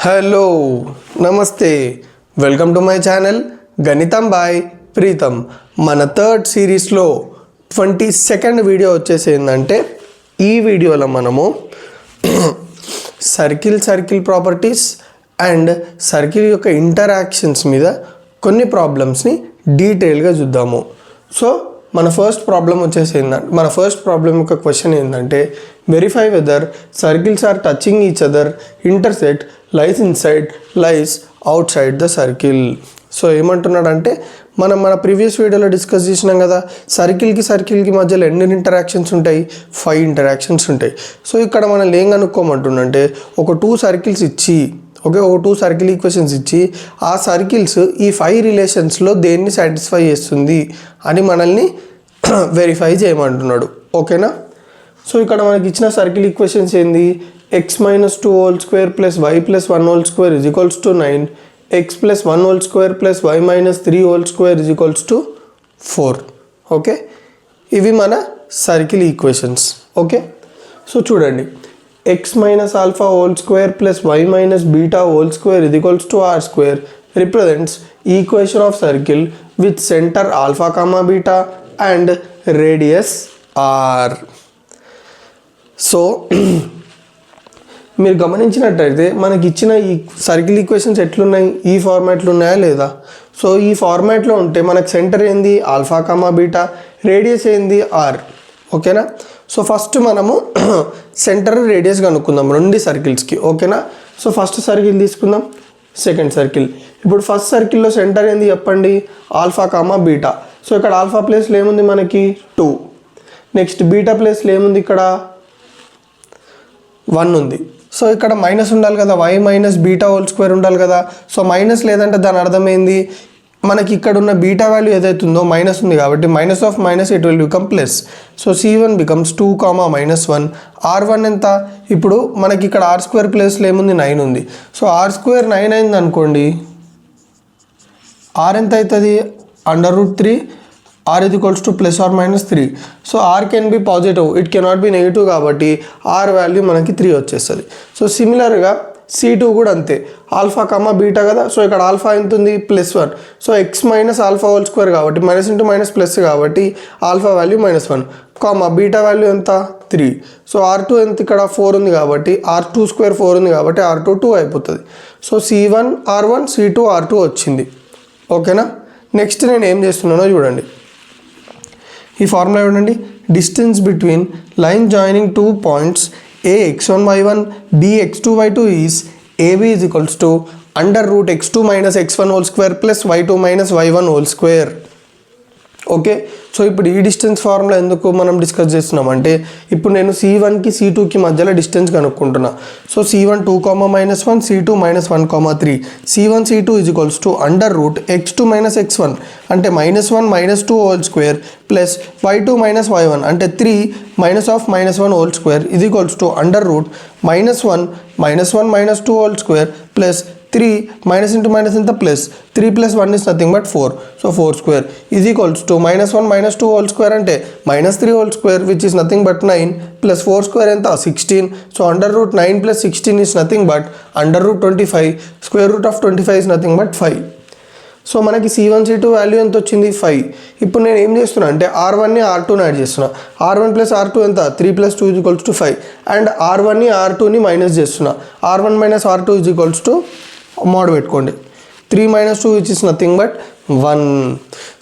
Hello నమస్తే welcome to my channel గణితం by Pritam. మన థర్డ్ సిరీస్లో 22nd వీడియో వచ్చేసి ఏంటంటే ఈ వీడియోలో మనము సర్కిల్ ప్రాపర్టీస్ అండ్ సర్కిల్ యొక్క ఇంటరాక్షన్స్ మీద కొన్ని ప్రాబ్లమ్స్ని డీటెయిల్గా చూద్దాము. సో మన ఫస్ట్ ప్రాబ్లం వచ్చేసి ఏంటంటే మన ఫస్ట్ ప్రాబ్లం యొక్క క్వశ్చన్ ఏంటంటే verify whether circles are touching each other intersect lies inside lies outside the circle. So ఏమంటున్నాడంటే మన ప్రీవియస్ వీడియోలో డిస్కస్ చేసినాం కదా, సర్కిల్కి మధ్యలో ఎన్ని ఇంటరాక్షన్స్ ఉంటాయి, 5 ఇంటరాక్షన్స్ ఉంటాయి. సో ఇక్కడ మనం ఏం కనుక్కోమంటుండంటే ఒక 2 సర్కిల్స్ ఇచ్చి ఒక 2 సర్కిల్ ఈక్వేషన్స్ ఇచ్చి ఆ సర్కిల్స్ ఈ 5 రిలేషన్స్లో దేన్ని సాటిస్ఫై చేస్తుంది అని మనల్ని వెరిఫై చేయమంటున్నాడు. ఓకేనా? సో ఇక్కడ మనకి ఇచ్చిన సర్కిల్ ఈక్వేషన్స్ ఏంది, x - 2 whole square plus y plus 1 whole square is equals to 9, x plus 1 whole square plus y minus 3 whole square is equals to 4. Okay, ఇవి మన సర్కిల్ ఈక్వేషన్స్. ఓకే, సో చూడండి, x minus alpha whole square plus y minus beta whole square is equals to r square represents equation of circle with center alpha comma beta and radius r. So మీరు గమనించినట్టయితే మనకి ఇచ్చిన ఈ circle equations ఎట్లున్నాయి, ఈ ఫార్మాట్లో ఉన్నాయా లేదా? సో ఈ ఫార్మాట్లో ఉంటే మనకు సెంటర్ ఏంది ఆల్ఫా కామా బీటా, రేడియస్ ఏంది ఆర్. ఓకేనా? సో ఫస్ట్ మనము సెంటర్ రేడియస్ కనుక్కుందాం 2 సర్కిల్స్కి. ఓకేనా? సో ఫస్ట్ సర్కిల్ తీసుకుందాం, సెకండ్ సర్కిల్. ఇప్పుడు ఫస్ట్ సర్కిల్లో సెంటర్ ఏంది చెప్పండి, ఆల్ఫా కామా బీటా. సో ఇక్కడ ఆల్ఫా ప్లేస్లో ఏముంది మనకి 2, నెక్స్ట్ బీటా ప్లేస్లో ఏముంది ఇక్కడ 1 ఉంది. సో ఇక్కడ మైనస్ ఉండాలి కదా, y minus beta whole square ఉండాలి కదా. సో మైనస్ లేదంటే దాని అర్థం ఏంది, మనకి ఇక్కడ ఉన్న బీటా వాల్యూ ఏదైతే ఉందో మైనస్ ఉంది కాబట్టి minus of minus it will become plus. So c1 becomes 2, -1. r1 ఎంత, ఇప్పుడు మనకి ఇక్కడ r స్క్వేర్ ప్లేస్లో ఏముంది 9 ఉంది. సో r స్క్వేర్ 9 అయింది అనుకోండి, r ఎంత అవుతుంది √3, r is equals to plus or minus 3. So r can be positive, it cannot be negative కాబట్టి r వాల్యూ మనకి 3 వచ్చేస్తుంది. సో సిమిలర్గా c2 కూడా అంతే, ఆల్ఫా కమా బీటా కదా. సో ఇక్కడ ఆల్ఫా ఎంత ఉంది +1. So x minus alpha whole square కాబట్టి మైనస్ ఇంటూ మైనస్ ప్లస్ కాబట్టి alpha value -1 comma beta value ఎంత 3. సో r2 ఎంత ఇక్కడ 4 ఉంది కాబట్టి r2 స్క్వేర్ 4 ఉంది కాబట్టి r2 2 అయిపోతుంది. So c1 r1 c2 r2 వచ్చింది. ఓకేనా? నెక్స్ట్ నేను ఏం చేస్తున్నానో చూడండి, ఈ ఫార్ములా చూడండి, distance between line joining 2 points a x1 y1 b x2 y2 is ab is equals to √x2 minus x1 whole square plus y2 minus y1 whole square. Okay, so ఇప్పుడు ఈ distance formula ఎందుకు మనం discuss చేస్తున్నామంటే ఇప్పుడు నేను c1కి c2కి మధ్యలో డిస్టెన్స్ కనుక్కుంటున్నా. So c1 2, -1, c2 -1, 3. c1 c2 is equals to √x2 minus x1 అంటే -1 - 2 whole square plus y2 minus y1 అంటే 3 -1 whole square is equals to √-1 -1 - 2 whole square plus 3 minus into minus into plus 3 plus 1 is nothing but 4. So 4 square is equals to -1 - 2 whole square అంటే -3 whole square which is nothing but 9 plus 4 square ఎంత 16. So √9 plus 16 is nothing but √25. Square root of 25 is nothing but 5. So మనకి c1 c2 value ఎంత వచ్చింది 5. ఇప్పుడు నేను ఏం చేస్తున్నా అంటే r1ని r2ని యాడ్ చేస్తున్నా. r1 ప్లస్ r2 ఎంత 3 + 2 = 5 అండ్ r1ని r2ని మైనస్ చేస్తున్నా. r1 - r2 = మోడ్ పెట్టుకోండి 3 - 2 which is nothing but 1.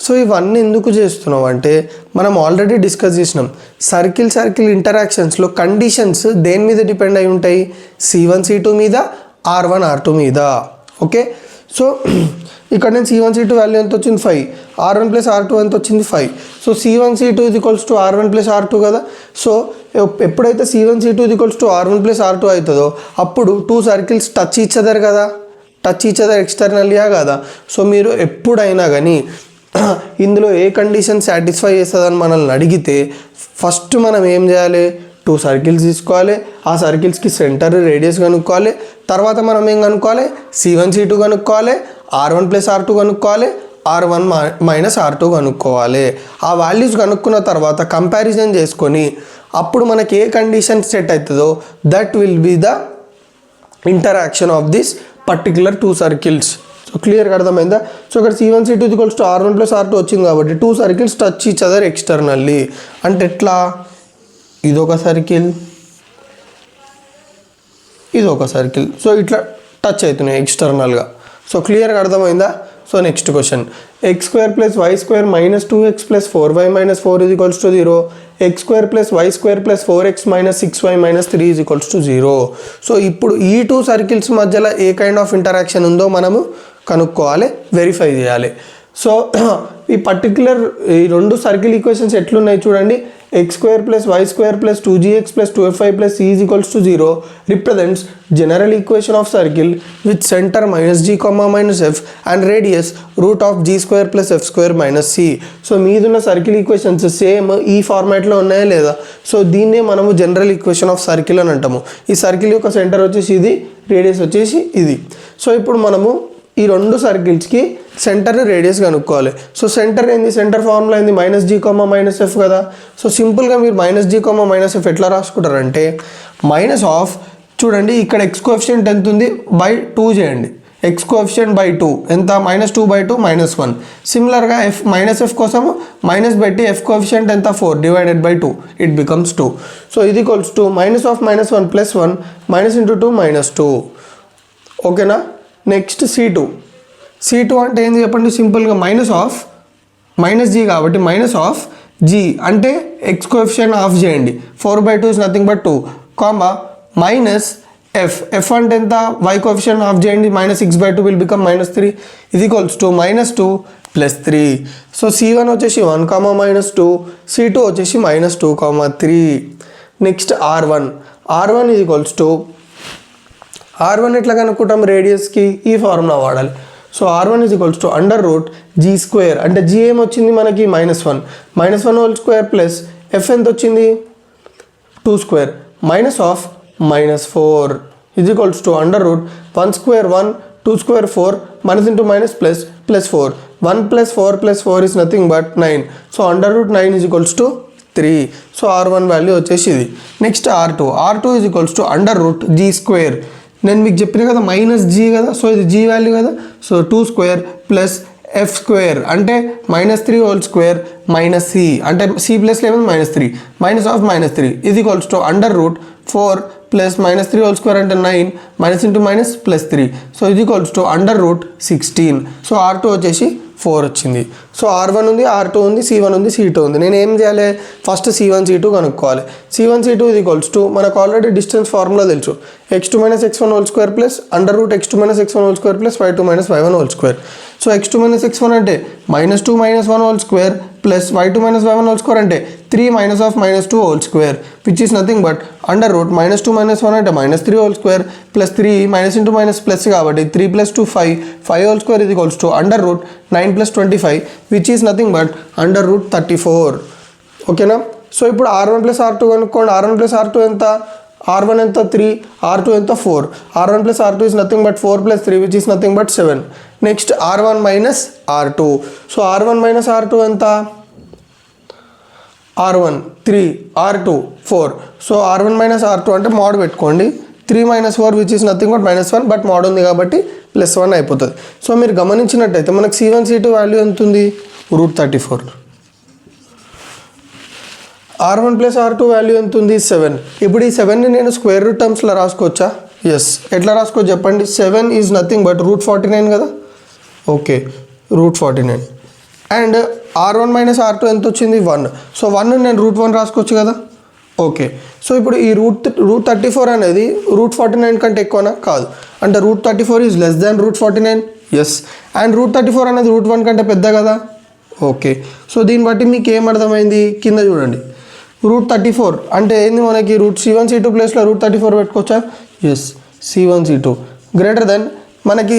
So ఇవన్నీ ఎందుకు చేస్తున్నాం అంటే మనం ఆల్రెడీ డిస్కస్ చేసినాం, సర్కిల్ ఇంటరాక్షన్స్లో కండిషన్స్ దేని మీద డిపెండ్ అయి ఉంటాయి, c1 c2 మీద, r1 r2 మీద. ఓకే, సో ఇక్కడ నేను c1 c2 వాల్యూ ఎంత వచ్చింది 5, r1 + r2 ఎంత వచ్చింది 5. So c1 c2 = r1 + r2 కదా. సో ఎప్పుడైతే c1 c2 = r1 + r2 అవుతుందో అప్పుడు 2 సర్కిల్స్ టచ్ ఈచ్ అదర్ కదా, టచ్ ఈచ్ అదర్ ఎక్స్టర్నల్గా కదా. సో మీరు ఎప్పుడైనా కానీ ఇందులో ఏ కండిషన్ సాటిస్ఫై చేస్తుందని మనల్ని అడిగితే ఫస్ట్ మనం ఏం చేయాలి, 2 సర్కిల్స్ తీసుకోవాలి, ఆ సర్కిల్స్కి సెంటర్ రేడియస్ కనుక్కోవాలి. తర్వాత మనం ఏం కనుక్కోవాలి, c1 c2 కనుక్కోవాలి, r1 + r2 కనుక్కోవాలి, r1 - r2 కనుక్కోవాలి. ఆ వాల్యూస్ కనుక్కున్న తర్వాత కంపారిజన్ చేసుకొని అప్పుడు మనకి ఏ కండిషన్ సెట్ అవుతుందో that will be the interaction of this particular two circles. So క్లియర్గా అర్థమైందా? సో ఇక్కడ C1 C2 = R1 + R2 వచ్చింది కాబట్టి two circles touch each other externally. అంటే ఎట్లా? ఇదొక సర్కిల్, ఇదొక సర్కిల్. సో ఇట్లా టచ్ అవుతున్నాయి ఎక్స్టర్నల్గా. సో క్లియర్గా అర్థమైందా? So next question, x² + y² - 2x + 4y - 4 = 0, x² + y² + 4x - 6y - 3 = 0. So ఇప్పుడు ఈ టూ సర్కిల్స్ మధ్యలో ఏ కైండ్ ఆఫ్ ఇంటరాక్షన్ ఉందో మనము కనుక్కోవాలి, వెరిఫై చేయాలి. సో ఈ పర్టికులర్ ఈ రెండు సర్కిల్ ఈక్వేషన్స్ ఎట్లున్నాయి చూడండి. x² + y² + 2gx + 2fy + c = 0 represents general equation of circle with center -g, -f and radius √g² + f² - c. So మీదున్న సర్కిల్ ఈక్వేషన్స్ సేమ్ ఈ ఫార్మాట్లో ఉన్నాయా లేదా? సో దీన్నే మనము జనరల్ ఈక్వేషన్ ఆఫ్ సర్కిల్ అని అంటాము. ఈ సర్కిల్ యొక్క సెంటర్ వచ్చేసి ఇది, రేడియస్ వచ్చేసి ఇది. సో ఇప్పుడు మనము ఈ రెండు సర్కిల్స్కి సెంటర్ రేడియస్ కనుక్కోవాలి. సో సెంటర్ ఏంది? సెంటర్ ఫార్ములా ఏంది? -g, -f కదా. సో సింపుల్గా మీరు -g, -f ఎట్లా రాసుకుంటారంటే మైనస్ ఆఫ్, చూడండి ఇక్కడ x కోఎఫిషియంట్ ఎంత ఉంది? /2 చేయండి. x కోఎఫిషియంట్ /2 ఎంత? -2/2 -1. సిమిలర్గా f కోసము మైనస్ పెట్టి f కోఎఫిషియంట్ ఎంత? 4 / 2 ఇట్ బికమ్స్ 2. సో ఇది ఈక్వల్స్ టు -1 - 1 + 1 -2 -2. ఓకేనా? నెక్స్ట్ C2 అంటే ఏంది చెప్పండి? సింపుల్గా -g కాబట్టి -g అంటే x కోఎఫిషియంట్ ఆఫ్ చేయండి. 4/2 ఇస్ నథింగ్ బట్ 2, -f అంటే ఎంత? y కోఎఫిషియంట్ ఆఫ్ చేయండి. -6/2 విల్ బికమ్ -3. ఇది ఈక్వల్స్ టు -2 + 3. సో C1 వచ్చేసి 1, -2, C2 వచ్చేసి -2, 3. నెక్స్ట్ R1 ఇది ఈక్వల్స్ టు R1 ఎట్లా కనుక్కుంటాం? రేడియస్కి ఈ ఫార్ములా వాడాలి. సో R1 = √g², అంటే g ఏమొచ్చింది మనకి? -1 -1² ప్లస్ f ఎంత వచ్చింది? 2² -4 ఇది equals to √1² 1, 2² 4 -(-) +4 1 + 4 + 4 is nothing but 9. So √9 = 3. So R1 value వచ్చేసి ఇది. Next R2 √g². నేను మీకు చెప్పిన కదా -g కదా. సో ఇది g వాల్యూ కదా. సో 2² ప్లస్ f² అంటే -3² - c అంటే c ప్లస్ లేకపోతే -3 -3 ఇది ఈక్వల్స్ టు √4 ప్లస్ -3² అంటే 9 -(-) +3. సో ఇది ఈక్వల్స్ టు √16. సో R2 వచ్చేసి 4 వచ్చింది. సో R1 ఉంది, R2 ఉంది, C1 ఉంది, C2 ఉంది. నేను ఏం చేయాలి? ఫస్ట్ C1 C2 కనుక్కోవాలి. C1 C2 ఇది ఈక్వల్స్ టు మనకు ఆల్రెడీ డిస్టెన్స్ ఫార్ములా తెలుసు. x2 - x1² plus √x2 - x1² plus y2 - y1². So x2 - x1 అంటే -2 - 1² ప్లస్ y2 - y1² అంటే 3 - -2² విచ్ ఈస్ నథింగ్ బట్ √-2 - 1 అంటే -3² ప్లస్ 3 - ప్లస్ కాబట్టి 3 + 2 5² ఇది equals to √9 + 25 which is nothing but √34. ఓకేనా? So ఇప్పుడు R1 + R2 కనుక్కోండి. R1 + R2 ఎంత? R1 ఎంత? 3, R2 ఎంత? 4. R1 + R2 is nothing but 4 + 3 which is nothing but 7. Next R1 - R2. So R1 - R2 ఎంత? R1 3, R2 4. So R1 - R2 అంటే mode పెట్టుకోండి. 3 - 4 which is nothing but -1 but mode ఉంది కాబట్టి +1 అయిపోతుంది. So మీరు గమనించినట్టయితే మనకు C1 C2 వాల్యూ ఎంత ఉంది? √34. R1 + R2 వాల్యూ ఎంత ఉంది? 7. ఇప్పుడు ఈ 7ని నేను స్క్వేర్ రూట్ టర్మ్స్లో రాసుకోవచ్చా? ఎస్. ఎట్లా రాసుకోవచ్చు చెప్పండి? 7 ఈజ్ నథింగ్ బట్ √49 కదా. ఓకే, √49. అండ్ R1 - R2 ఎంత వచ్చింది? 1. సో 1 నేను √1 రాసుకోవచ్చు కదా. ఓకే, సో ఇప్పుడు ఈ √34 అనేది √49 కంటే ఎక్కువనా? కాదు. అంటే √34 is less than √49. Yes. And √34 అనేది √1 కంటే పెద్ద కదా. ఓకే, సో దీన్ని బట్టి మీకు ఏం అర్థమైంది? కింద చూడండి. √34 అంటే ఏంది? మనకి C1 C2 ప్లేస్లో √34 పెట్టుకోవచ్చా? Yes. C1 C2 greater than మనకి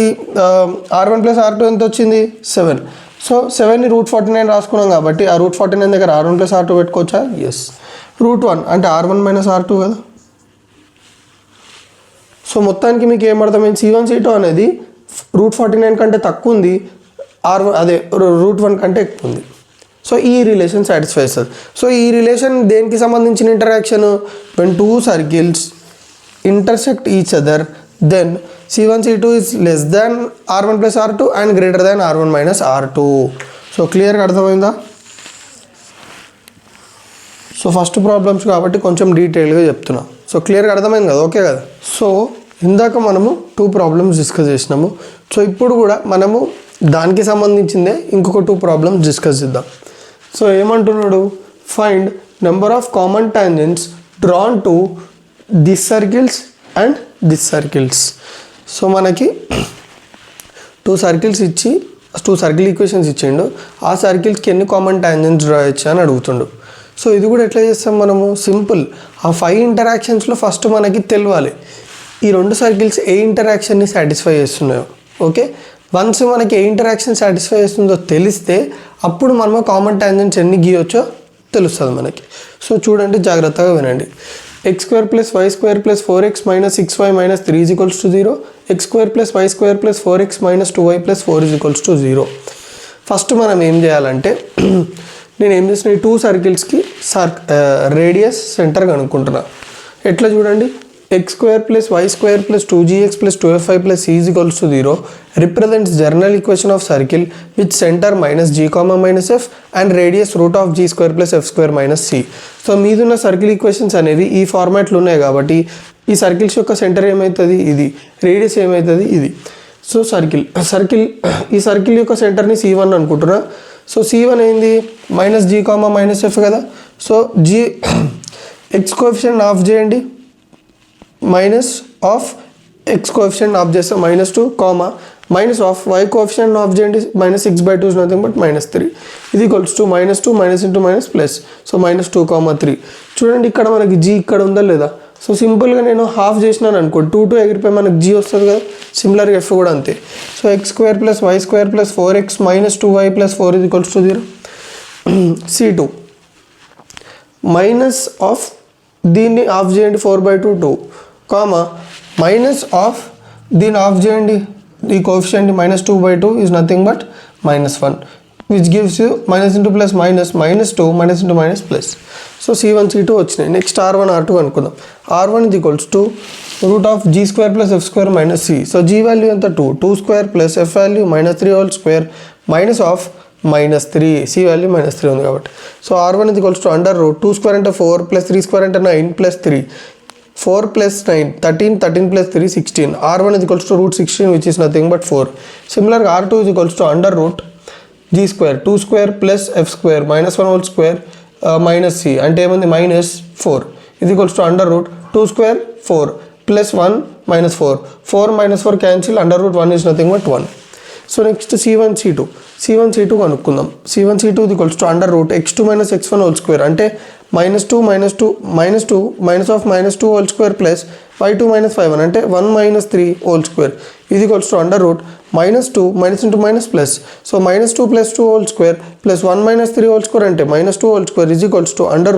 R1 + R2 ఎంత వచ్చింది? 7. సో 7ని √49 రాసుకున్నాం కాబట్టి ఆ √49 దగ్గర R1 + R2 పెట్టుకోవచ్చా? ఎస్. √1 అంటే R1 - R2 కదా. సో మొత్తానికి మీకు ఏమర్థమైంది? C1 C2 అనేది √49 కంటే తక్కువ ఉంది, √1 కంటే ఎక్కువ ఉంది. సో ఈ రిలేషన్ సాటిస్ఫైస్. సో ఈ రిలేషన్ దేనికి సంబంధించిన interaction? When two circles intersect each other then C1 C2 is less than R1 plus R2 and greater than R1 minus R2. So క్లియర్గా అర్థమైందా? సో ఫస్ట్ ప్రాబ్లమ్స్ కాబట్టి కొంచెం డీటెయిల్గా చెప్తున్నా. సో క్లియర్గా అర్థమైంది కదా, ఓకే కదా? సో ఇందాక మనము 2 ప్రాబ్లమ్స్ డిస్కస్ చేసినాము. సో ఇప్పుడు కూడా మనము దానికి సంబంధించిందే ఇంకొక 2 ప్రాబ్లమ్స్ డిస్కస్ చేద్దాం. సో ఏమంటున్నాడు, find number of common tangents drawn to this circles and this circles. So మనకి 2 సర్కిల్స్ ఇచ్చి 2 సర్కిల్ ఈక్వేషన్స్ ఇచ్చిండు. ఆ సర్కిల్స్కి ఎన్ని కామన్ టాంజెంట్స్ డ్రా చేయొచ్చు అని అడుగుతుండు. సో ఇది కూడా ఎట్లా చేస్తాం మనము, సింపుల్. ఆ 5 ఇంటరాక్షన్స్లో ఫస్ట్ మనకి తెలియాలి ఈ 2 సర్కిల్స్ ఏ ఇంటరాక్షన్ని సాటిస్ఫై చేస్తున్నాయో. ఓకే, వన్స్ మనకి ఏ ఇంటరాక్షన్ సాటిస్ఫై చేస్తుందో తెలిస్తే అప్పుడు మనము కామన్ టాంజెంట్స్ ఎన్ని గీయొచ్చో తెలుస్తుంది మనకి. సో చూడండి, జాగ్రత్తగా వినండి. x² + y² + 4x - 6y - 3 = 0, x² + y² + 4x - 2y + 4 = 0. First మనం ఏం చేయాలంటే నేను ఏం చేసిన ఈ 2 సర్కిల్స్కి రేడియస్ సెంటర్ కనుక్కుంటున్నా. ఎట్లా చూడండి, x² + y² + 2gx + 2fy + c = 0 represents general equation of circle with center -g, -f and radius √g² + f² - c. So మీదున్న సర్కిల్ ఈక్వేషన్స్ అనేవి ఈ ఫార్మాట్లో ఉన్నాయి కాబట్టి ఈ సర్కిల్స్ యొక్క సెంటర్ ఏమవుతుంది, ఇది. రేడియస్ ఏమవుతుంది, ఇది. సో ఈ సర్కిల్ యొక్క సెంటర్ని C1 అనుకుంటున్నా. సో C1 ఏంది, -g, -f కదా. So g x coefficient half చేయండి, minus of x coefficient half చేస్తే -2, minus of y coefficient half చేయండి, -6/2 ఇస్ నథింగ్ బట్ -3. ఇది ఈక్వల్స్ టు -2 - ప్లస్. సో -2, 3. చూడండి ఇక్కడ మనకి g ఇక్కడ ఉందా లేదా. సో సింపుల్గా నేను హాఫ్ చేసినాను అనుకో, 2 ఎగిరిపోయి మనకి g వస్తుంది కదా. సిమిలర్గా f కూడా అంతే. So x² + y² + 4x - 2y + 4 = 0. C2 minus of దీన్ని ఆఫ్ చేయండి 4/2, 2, మైనస్ ఆఫ్ దీన్ని ఆఫ్ చేయండి, ఈ coefficient -2/2 is nothing but -1 which gives you -into plus -2 -into plus. So C1 C2 వచ్చినాయి. నెక్స్ట్ R1 R2 అనుకుందాం. R1 = √g² + f² - c. So g value ఎంత, 2² + f value -3² minus of -3, c value -3 ఉంది కాబట్టి. So R1 = √2² అంటే 4 + 3² అంటే 9 + 3, 4 + 9 13, 13 + 3 16. R1 √16 which is nothing but 4. Similarly R2 √g² 2² + f² -1² - c అంటే ఏముంది -4 ఇది √2², 4 + 1 -4, 4 - 4 cancel, √1 is nothing but 1. So next C1 C2 కనుక్కుందాం. C1 C2 √x2 - x1² అంటే -2 మైనస్ ఆఫ్ -2² ప్లస్ y2 - 5 అంటే 1 - 3² ఇది -2 - ప్లస్. సో -2 + 2² ప్లస్ 1 - 3² అంటే -2² ఇది -2 + 2 అంటే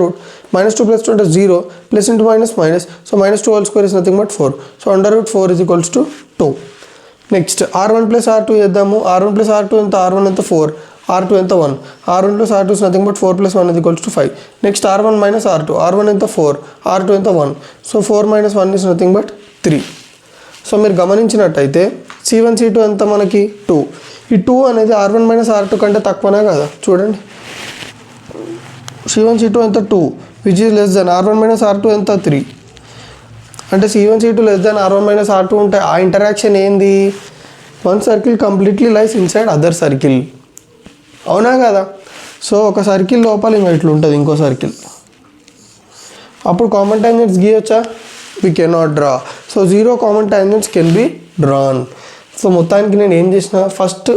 0 plus into minus. So -2² is nothing but 4. So √4 = 2. Next R1 + R2 చేద్దాము. R1 + R2 ఎంత, R1 ఎంత 4, R2 ఎంత 1. R1 + R2 is nothing but 4 + 1 = 5. Next R1 - R2, R1 ఎంత 4, R2 ఎంత 1. So 4 - 1 is nothing but 3. So మీరు గమనించినట్టయితే C1 C2 ఎంత మనకి 2. ఈ 2 అనేది R1 - R2 కంటే తక్కువనే కదా. చూడండి C1 C2 ఎంత 2 which is less than R1 - R2 ఎంత 3. అంటే C1 C2 less than R1 - R2 ఉంటే ఆ ఇంటరాక్షన్ ఏంది, వన్ సర్కిల్ కంప్లీట్లీ లైస్ ఇన్సైడ్ అదర్ సర్కిల్, అవునా కదా. సో ఒక సర్కిల్ లోపల ఇంకా ఇట్లా ఉంటుంది ఇంకో సర్కిల్, అప్పుడు కామన్ టాంజెంట్స్ గీయొచ్చా, we cannot draw. So 0 common tangents can be drawn. So మొత్తానికి నేను ఏం చేసిన, ఫస్ట్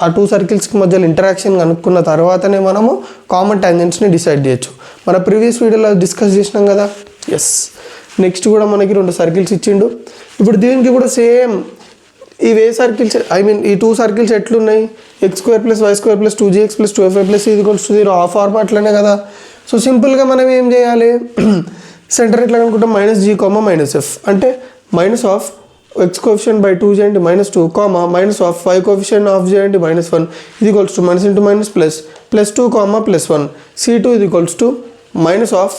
ఆ 2 సర్కిల్స్కి మధ్యలో ఇంటరాక్షన్ కనుక్కున్న తర్వాతనే మనము కామన్ టాంజెంట్స్ని డిసైడ్ చేయొచ్చు. మన ప్రీవియస్ వీడియోలో డిస్కస్ చేసినాం కదా. ఎస్, నెక్స్ట్ కూడా మనకి 2 సర్కిల్స్ ఇచ్చిండు. ఇప్పుడు దీనికి కూడా సేమ్ ఇవే సర్కిల్స్, ఈ 2 సర్కిల్స్ ఎట్లున్నాయి, x² + y² + 2gx + 2fy + c = 0 ఆ ఫార్మాట్లోనే కదా. సో సింపుల్గా మనం ఏం చేయాలి, సెంటర్ ఎట్లా కనుక్కుంటాం, -g, -f అంటే minus of x coefficient by 2 చేయండి -2, minus of y coefficient half చేయండి -1 ఇది -into plus +2, +1. C2 minus of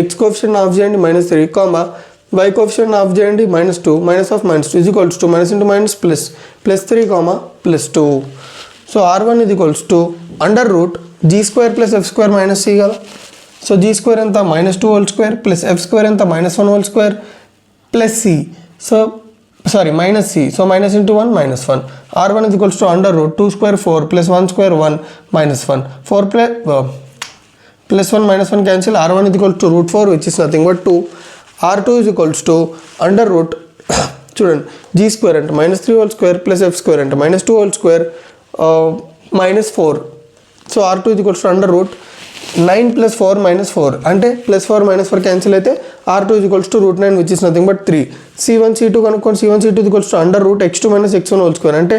x coefficient half చేయండి -3, y కోఎఫిషియంట్ ఆఫ్ చేయండి -2 -2 is equals to minus into minus plus +3 +2. So r1 is equals to under root g² + f² - c కదా. So g² ఎంత -2² plus f² ఎంత -1² plus c. So sorry minus c. So -1 -1 r1 is equals to under root 2² 4 + 1² 1 -1 4 +1 -1 cancel. r1 is equals to √4 which is nothing but 2. r2 is equals to under root చూడండి g² అంటే -3² plus f² అంటే -2² -4. So r2 is equals to under root 9 + 4 - 4 అంటే +4 -4 cancel అయితే r2 is equals to √9 which is nothing but 3. c1 c2 కనుక్కోండి. c1 c2 is equals to under root x2 - x1² అంటే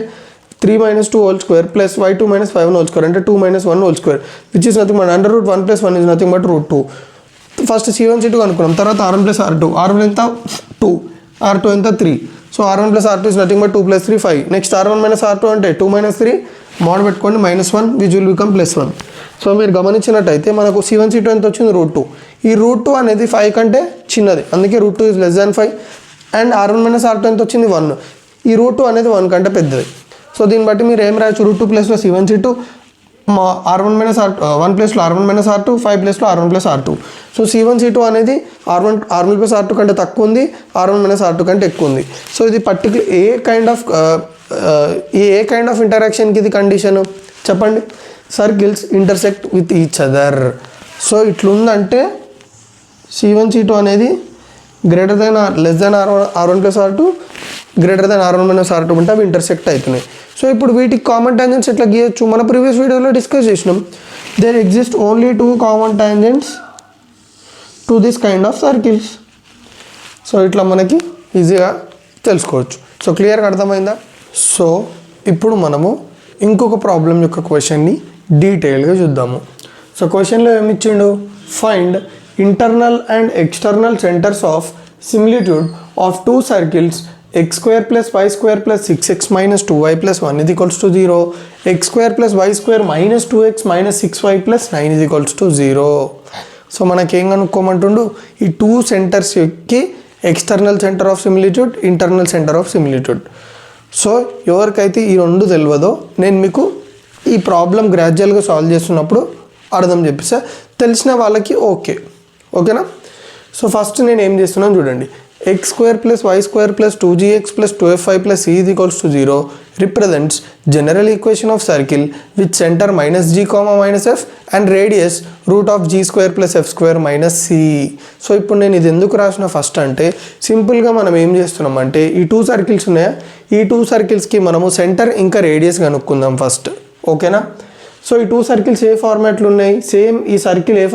3 - 2² plus y2 - y1² అంటే 2 - 1² which is nothing but under root 1 + 1 is nothing but √2. First c1 c2 కనుక్కున్నాం. తర్వాత r1 + r2. r1 ఎంత 2, r2 ఎంత 3. So r1 + r2 is nothing but 2 + 3 5. Next r1 - r2 అంటే 2 - 3 mode పెట్టుకోండి -1 which will become +1. So మీరు గమనించినట్టయితే మనకు c1 c2 ఎంత వచ్చింది √2. ఈ √2 అనేది 5 కంటే చిన్నది, అందుకే √2 is less than 5. And r1 - r2 ఎంత వచ్చింది 1. ఈ √2 అనేది 1 కంటే పెద్దది. సో దీన్ని బట్టి మీరు ఏం రాయొచ్చు √2 ప్లస్లో c1 c2 r1 - r2 1 ప్లస్లో r1 - r2 5 ప్లస్లో r1 + r2. So c1 c2 అనేది r1 + r2 కంటే తక్కువ ఉంది, r1 - r2 కంటే ఎక్కువ ఉంది. సో ఇది పర్టికులర్ ఏ కైండ్ ఆఫ్ ఇంటరాక్షన్కి ఇది కండిషన్ చెప్పండి. Circles intersect with each other. So ఇట్లుందంటే c1 c2 అనేది greater than less than r1 + r2 greater than r1 - r2 అంటే అవి ఇంటర్సెక్ట్ అవుతున్నాయి. సో ఇప్పుడు వీటికి కామన్ టాంజెంట్స్ ఎట్లా గీయచ్చు మన ప్రీవియస్ వీడియోలో డిస్కస్ చేసినాం. There exist only 2 common tangents to this kind of circles. So ఇట్లా మనకి ఈజీగా తెలుసుకోవచ్చు. సో క్లియర్గా అర్థమైందా? సో ఇప్పుడు మనము ఇంకొక ప్రాబ్లం యొక్క క్వశ్చన్ని డీటెయిల్గా చూద్దాము. సో క్వశ్చన్లో ఏమి ఇచ్చిండు, find internal and external centres of similitude of 2 circles x² + y² + 6x - 2y + 1 is equals to 0, x² + y² - 2x - 6y + 9 is equals to 0. So మనకేం కనుక్కోమంటుండు, ఈ 2 సెంటర్స్కి external centre of similitude, internal centre of similitude. So ఎవరికైతే ఈ రెండు తెలియదో నేను మీకు ఈ ప్రాబ్లం గ్రాడ్యువల్గా సాల్వ్ చేస్తున్నప్పుడు అర్థం చెప్పిస్తా, తెలిసిన వాళ్ళకి ఓకేనా. సో ఫస్ట్ నేను ఏం చేస్తున్నాను చూడండి, x² + y² + 2gx + 2fy + c is equals to 0 represents general equation of circle with center -g, -f and radius √g² + f² - c. So ఇప్పుడు నేను ఇది ఎందుకు రాసిన ఫస్ట్ అంటే సింపుల్గా మనం ఏం చేస్తున్నాం అంటే ఈ 2 సర్కిల్స్ ఉన్నాయా, ఈ 2 సర్కిల్స్కి మనము సెంటర్ ఇంకా రేడియస్ కనుక్కుందాం ఫస్ట్, ఓకేనా. సో ఈ 2 సర్కిల్స్ ఏ ఫార్మాట్లో ఉన్నాయి, సేమ్ ఈ సర్కిల్ ఏ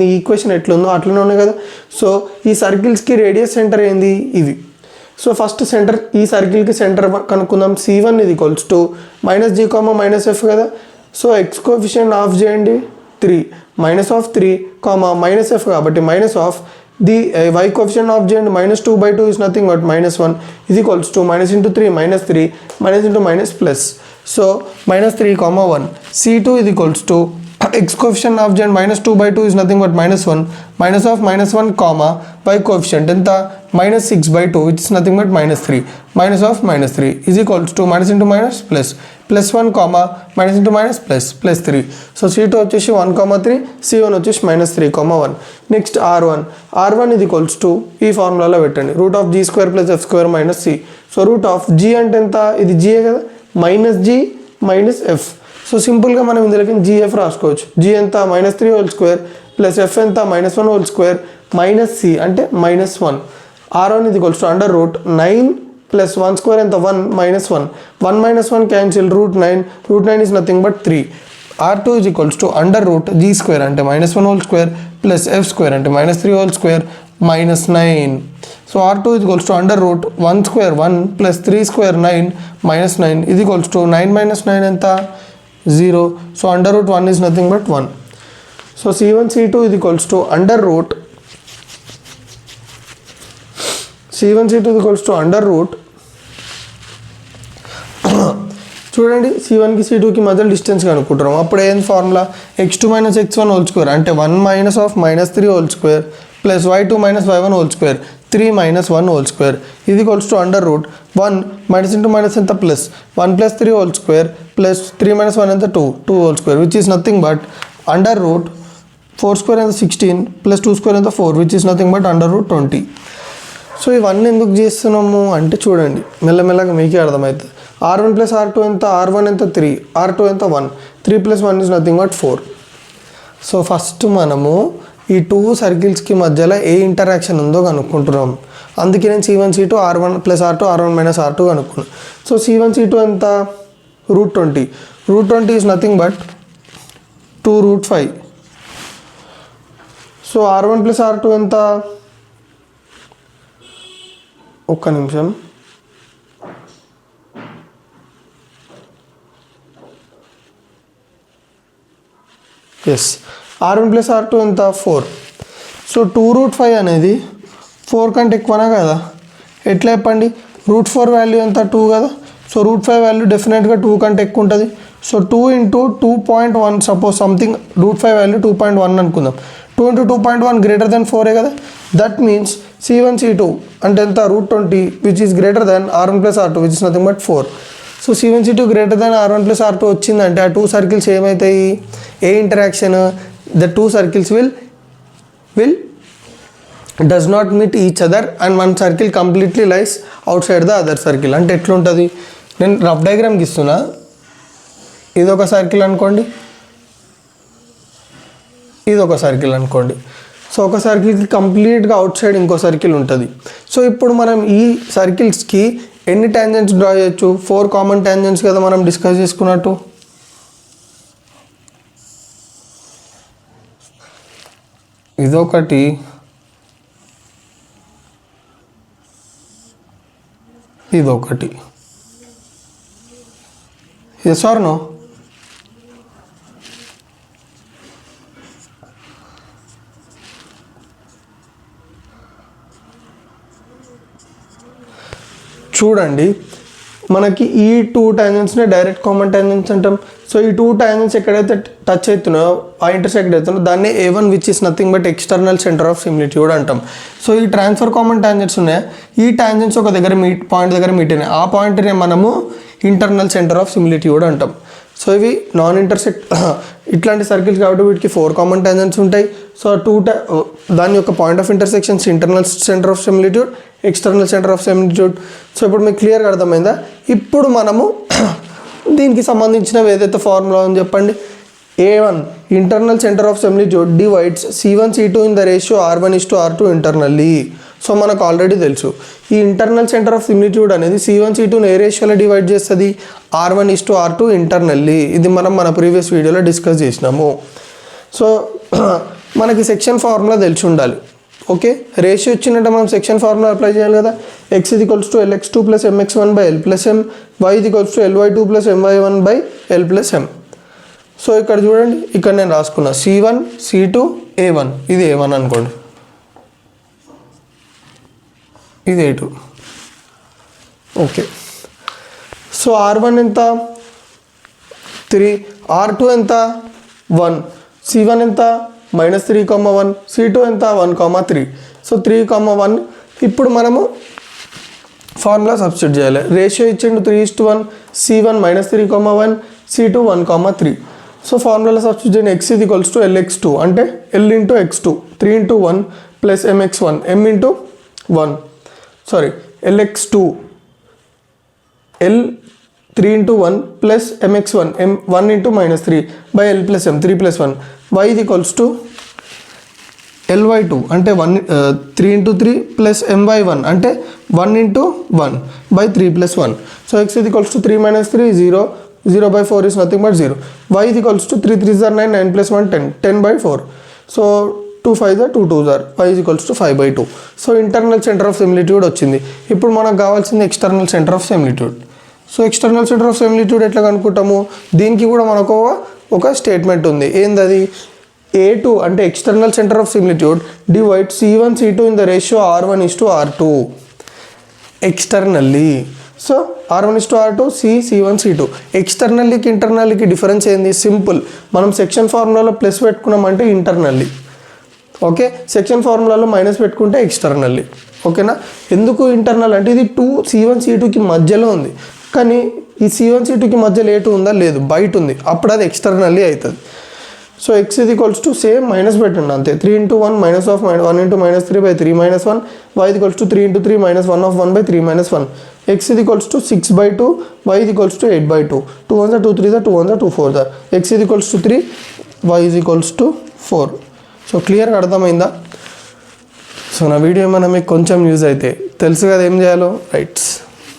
ఈ ఈక్వేషన్ ఎట్లుందో అట్లనే ఉన్నాయి కదా. సో ఈ సర్కిల్స్కి రేడియస్ సెంటర్ ఏంది ఇవి. సో ఫస్ట్ సెంటర్ ఈ సర్కిల్కి సెంటర్ కనుక్కుందాం. c1 is equals to -g, -f కదా. సో x కోఎఫిషియంట్ ఆఫ్ చేయండి 3 -3, -f కాబట్టి -of the y coefficient half చేయండి -2/2 is nothing but -1 is equals to -3 -3 -+ so -3, 1. c2 is equals to x coefficient of gen -2/2 is nothing but -1 -of -1 comma y coefficient ఎంత -6/2 which is nothing but -3 of -3 is equals to +1 comma +3. So c2 వచ్చేసి 1, 3, c1 వచ్చేసి -3, 1. Next r1 is equals to ఈ ఫార్ములాలో పెట్టండి √g² + f² - c. So √g అంటే ఎంత, ఇది g కదా, -g -f. So సింపుల్గా మనం ఇందులోకి gf రాసుకోవచ్చు. g ఎంత -3² ప్లస్ f ఎంత -1² - c అంటే -1. r1 is equals to under root 9 + 1² ఎంత 1 -1 1 - 1 cancel √9 is nothing but 3. r2 is equals to under root g² అంటే -1² ప్లస్ f² అంటే -3² -9. So r2 is equals to under root 1² 1 plus 3² 9 -9 is equals to 9 - 9 ఎంత 0. So under root 1 is nothing but 1. So c1 c2 is equals to under root చూడండి c1కి c2కి మధ్య distance కనుక్కుంటాం. అప్పుడు ఏం formula, x2 - x1² అంటే 1 - of -3² plus y2 - y1² 3 minus 1 whole square is equals to under root 1 minus into minus ఎంత plus 1 plus 3 whole square plus 3 minus 1 ఎంత 2 whole square which is nothing but under root 4 square ఎంత 16 plus 2 square ఎంత 4 which is nothing but under root 20. So ఇవన్నీ ఎందుకు చేస్తున్నాము అంటే చూడండి మెల్లమెల్లగా మీకే అర్థమవుతుంది. r1 plus r2 ఎంత r1 ఎంత 3 r2 ఎంత 1 3 plus 1 is nothing but 4. So first మనము ఈ 2 సర్కిల్స్కి మధ్యలో ఏ ఇంటరాక్షన్ ఉందో కనుక్కుంటున్నాం. అందుకే నేను C1 C2 r1 plus r2 r1 minus r2 కనుక్కున్నాను. So C1 C2 ఎంత root 20 is nothing but 2 root 5. So r1 plus r2 ఎంత ఒక్క నిమిషం ఎస్ r1 plus r2 ఎంత 4. సో 2 root 5 అనేది 4 కంటే ఎక్కువనా కదా? ఎట్లా చెప్పండి? రూట్ 4 వాల్యూ ఎంత 2 కదా. సో రూట్ 5 వాల్యూ డెఫినెట్గా 2 కంటే ఎక్కువ ఉంటుంది. So 2 into 2.1 suppose something root 5 value 2.1 అనుకుందాం. 2 into 2.1 గ్రేటర్ దెన్ 4 కదా. దట్ మీన్స్ C1 C2 అంటే ఎంత root 20 which is greater than r1 plus r2 which is nothing but 4. So C1 C2 greater than r1 plus r2 వచ్చిందంటే ఆ 2 circles ఏమవుతాయి? ఏ interaction? The 2 circles will does not meet each other and one circle completely lies outside the other circle. అంటే ఎట్లుంటుంది? నేను rough diagram గీస్తున్నా. ఇదొక circle అనుకోండి, ఇదొక circle అనుకోండి. సో ఒక సర్కిల్కి కంప్లీట్గా అవుట్ సైడ్ ఇంకో సర్కిల్ ఉంటుంది. సో ఇప్పుడు మనం ఈ సర్కిల్స్కి ఎన్ని టాంజెంట్స్ డ్రా చేయొచ్చు? 4 కామన్ టాంజెంట్స్ కదా మనం డిస్కస్ చేసుకున్నట్టు. ఇదొకటి, ఇదొకటి. Yes or no? చూడండి మనకి ఈ 2 టాంజెంట్స్ని డైరెక్ట్ కామన్ టాంజెంట్స్ అంటాం. సో ఈ 2 టాంజెంట్స్ ఎక్కడైతే టచ్ అవుతున్నాయో ఆ ఇంటర్సెక్ట్ అవుతున్నాయో దాన్ని A1 which is nothing but external centre of similitude అంటాం. సో ఈ ట్రాన్స్ఫర్ కామన్ టాంజెంట్స్ ఉన్నాయి. ఈ టాంజెంట్స్ ఒక దగ్గర పాయింట్ దగ్గర మీట్ అయినాయి. ఆ పాయింట్ని మనము ఇంటర్నల్ సెంటర్ ఆఫ్ సిమిలిట్యూడ్ అంటాం. సో ఇవి నాన్ ఇంటర్సెక్ట్ ఇట్లాంటి సర్కిల్స్ కాబట్టి వీటికి 4 కామన్ టాంజెంట్స్ ఉంటాయి. సో దాని యొక్క point of intersections internal centre of similitude, external centre of similitude. So ఇప్పుడు మీకు క్లియర్గా అర్థమైందా? ఇప్పుడు మనము దీనికి సంబంధించినవి ఏదైతే ఫార్ములా అని చెప్పండి. A1 internal centre of similitude divides C1 C2 in the ratio r1:r2 internally. So మనకు ఆల్రెడీ తెలుసు ఈ ఇంటర్నల్ సెంటర్ ఆఫ్ సిమిలిట్యూడ్ అనేది C1 C2ని ఏ రేషియోలో డివైడ్ చేస్తుంది? r1:r2 internally. ఇది మనం మన ప్రీవియస్ వీడియోలో డిస్కస్ చేసినాము. సో మనకి సెక్షన్ ఫార్ములా తెలిసి ఉండాలి. ఓకే, రేషియో ఇచ్చినట్టు మనం సెక్షన్ ఫార్ములా అప్లై చేయాలి కదా. x = lx2 + mx1 / l + m, y = ly2 + my1 / l + m. So ఇక్కడ చూడండి, ఇక్కడ నేను రాసుకున్నా C1 C2 A1. ఇది A1 అనుకోండి, ఇది A2. ఓకే, సో r1 ఎంత 3, r2 ఎంత 1, C1 ఎంత -3,1, C2 ఎంత 1,3. సో 3,1. ఇప్పుడు మనము ఫార్ములా సబ్స్టిట్యూట్ చేయాలి. రేషియో ఇచ్చిండు 3:1, C1 -3,1, C2 1,3. So formula substitute చేయండి. x = lx2 అంటే l × x2, 3 × 1 + mx1, m × 1 sorry lx2 l 3 × 1 + mx1 m 1 × -3 / l + m 3 + 1. y = ly2 అంటే 3 × 3 + my1 అంటే 1 × 1 / 3 + 1. So x = 3 - 3 0, 0/4 is nothing but 0. y = 3 × 3 = 9, 9 + 1 10, 10/4. So 2 5 2 2 y = 5/2. So internal centre of similitude వచ్చింది. ఇప్పుడు మనకు కావాల్సింది external centre of similitude. So external centre of similitude ఎట్లా కనుక్కుంటాము? దీనికి కూడా మనకు ఒక స్టేట్మెంట్ ఉంది. ఏందది? A2 అంటే external centre of similitude divide C1 C2 in the ratio r1:r2 externally. So r1:r2 C1 C2. ఎక్స్టర్నల్లీకి ఇంటర్నల్లీకి డిఫరెన్స్ ఏంది? సింపుల్. మనం సెక్షన్ ఫార్ములాలో ప్లస్ పెట్టుకున్నామంటే ఇంటర్నల్లీ, ఓకే, సెక్షన్ ఫార్ములాలో మైనస్ పెట్టుకుంటే ఎక్స్టర్నల్లీ. ఓకేనా. ఎందుకు ఇంటర్నల్ అంటే ఇది C1 C2కి మధ్యలో ఉంది, కానీ ఈ C1 C2కి మధ్యలో A2 ఉందా, లేదు, బయట ఉంది, అప్పుడు అది ఎక్స్టర్నల్లీ అవుతుంది. So x is equals to same minus పెట్టండి అంతే, 3 into 1 minus of 1 into minus 3 by 3 minus 1, y is equals to 3 into 3 minus 1 of 1 by 3 minus 1, x is equals to 6 by 2, y is equals to 8 by 2, 2 1s are 2 3s are 2 1s are 2 4s are, x is equals to 3, y is equals to 4. So క్లియర్గా అర్థమైందా? So నా video ఏమైనా మీకు కొంచెం use అయితే తెలుసు కదా ఏం చేయాలో, రైట్స్.